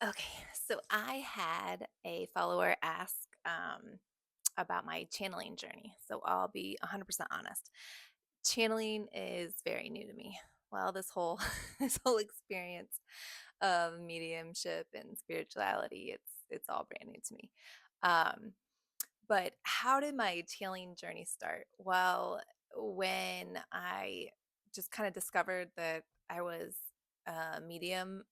Okay, so I had a follower ask about my channeling journey. So I'll be 100% honest. Channeling is very new to me. Well, this whole this whole experience of mediumship and spirituality, it's all brand new to me. Um, but how did my channeling journey start? Well, when I just kind of discovered that I was a medium,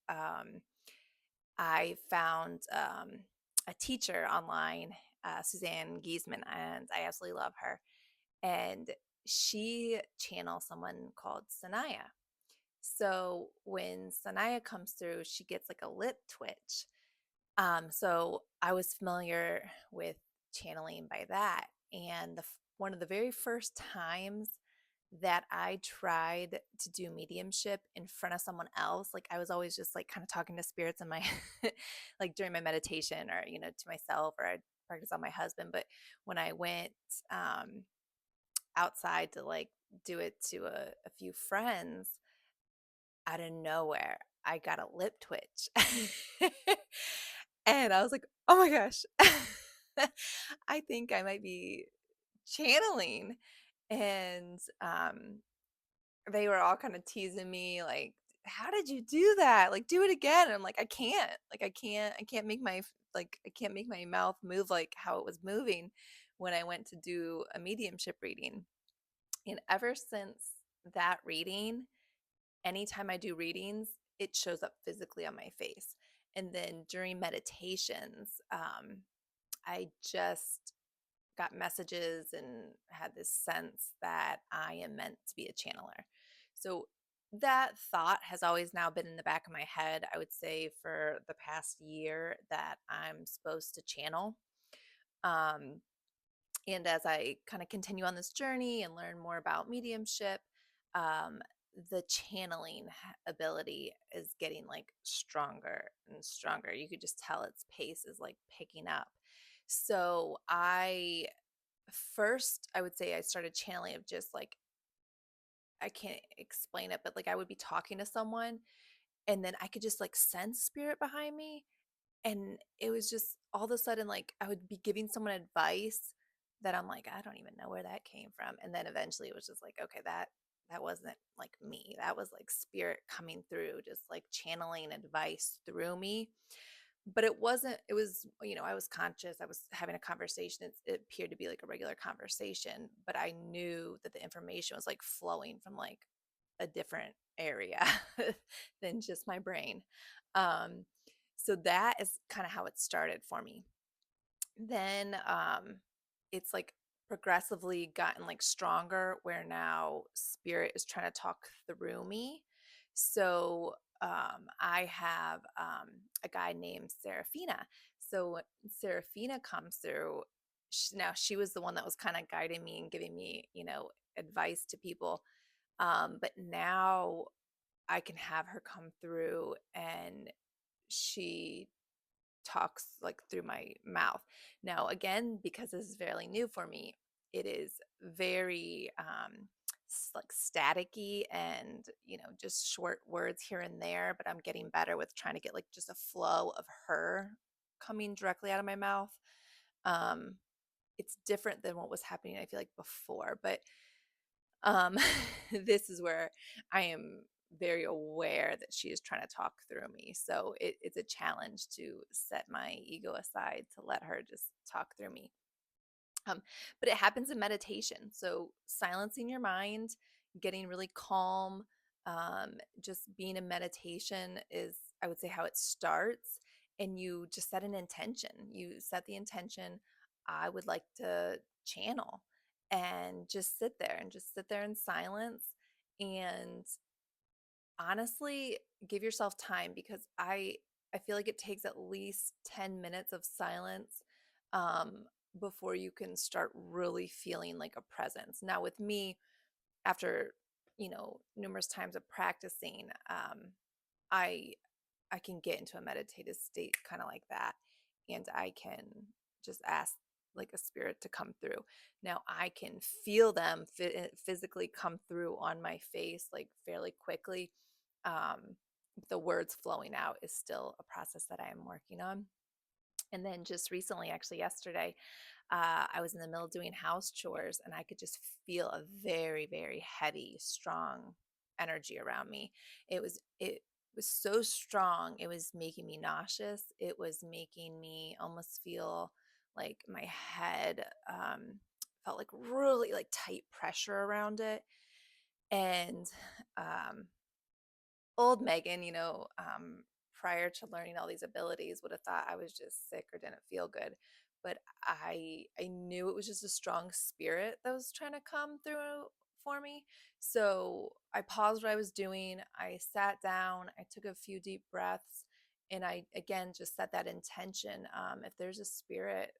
I found a teacher online, Suzanne Giesman, and I absolutely love her. And she channels someone called Sanaya. So when Sanaya comes through, she gets like a lip twitch. So I was familiar with channeling by that. And one of the very first times that I tried to do mediumship in front of someone else, like I was always just like kind of talking to spirits in my, like during my meditation or, to myself, or I'd practice on my husband. But when I went um, outside to like do it to a few friends, out of nowhere, I got a lip twitch. And I was like, "Oh my gosh, I think I might be channeling." And they were all kind of teasing me, like, "How did you do that? Like, do it again." And I'm like, "I can't. Like, I can't make I can't make my mouth move like how it was moving when I went to do a mediumship reading." And ever since that reading, anytime I do readings, it shows up physically on my face. And then during meditations, I just got messages and had this sense that I am meant to be a channeler. So that thought has always now been in the back of my head, I would say, for the past year, that I'm supposed to channel. Um, and as I kind of continue on this journey and learn more about mediumship, um, the channeling ability is getting like stronger and stronger. You could just tell its pace is like picking up. So I would say I started channeling of just like, I can't explain it, but like I would be talking to someone and then I could just like sense spirit behind me, and it was just all of a sudden, like, I would be giving someone advice that I'm like, "I don't even know where that came from." And then eventually it was just like, "Okay, that wasn't like me. That was like spirit coming through, just like channeling advice through me." But it wasn't, it was, I was conscious. I was having a conversation. It appeared to be like a regular conversation, but I knew that the information was like flowing from like a different area than just my brain. Um, so that is kind of how it started for me. Then it's like progressively gotten like stronger, where now spirit is trying to talk through me. So I have a guy named Serafina. So when Serafina comes through, now she was the one that was kind of guiding me and giving me, advice to people. But now I can have her come through, and she talks like through my mouth. Now, again, because this is fairly new for me, it is very like staticky and, just short words here and there, but I'm getting better with trying to get like just a flow of her coming directly out of my mouth. Um, it's different than what was happening, I feel like, before, but um, this is where I am very aware that she is trying to talk through me. So it's a challenge to set my ego aside to let her just talk through me. But it happens in meditation. So silencing your mind, getting really calm, just being in meditation is, I would say, how it starts. And you just set an intention. You set the intention, I would like to channel, and just sit there in silence. And honestly, give yourself time, because I feel like it takes at least 10 minutes of silence um before you can start really feeling like a presence. Now with me, after numerous times of practicing, I I can get into a meditative state kind of like that, and I can just ask like a spirit to come through. Now I can feel them physically come through on my face like fairly quickly. Um, the words flowing out is still a process that I am working on. And then just recently, actually yesterday, I was in the middle of doing house chores and I could just feel a very, very heavy, strong energy around me. It was so strong, it was making me nauseous. It was making me almost feel like my head felt like really like tight pressure around it. And um, old Megan, prior to learning all these abilities, would have thought I was just sick or didn't feel good. But I knew it was just a strong spirit that was trying to come through for me. So I paused what I was doing. I sat down. I took a few deep breaths, and I again just set that intention. If there's a spirit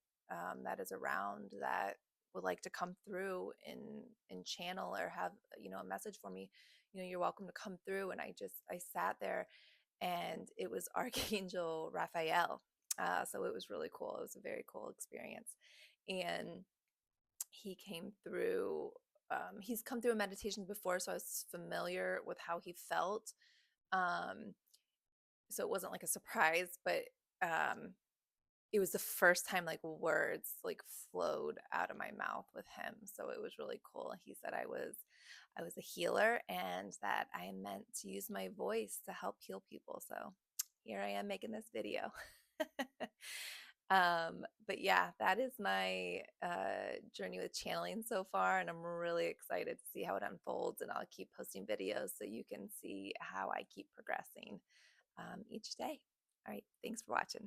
that is around that would like to come through and channel or have a message for me, you're welcome to come through. And I sat there, and it was Archangel Raphael. So it was really cool. It was a very cool experience. And he came through. He's come through a meditation before, so I was familiar with how he felt. Um, so it wasn't like a surprise, but um, it was the first time like words like flowed out of my mouth with him. So it was really cool. He said I was a healer and that I am meant to use my voice to help heal people. So here I am making this video. But yeah, that is my journey with channeling so far, and I'm really excited to see how it unfolds. And I'll keep posting videos so you can see how I keep progressing each day. All right, thanks for watching.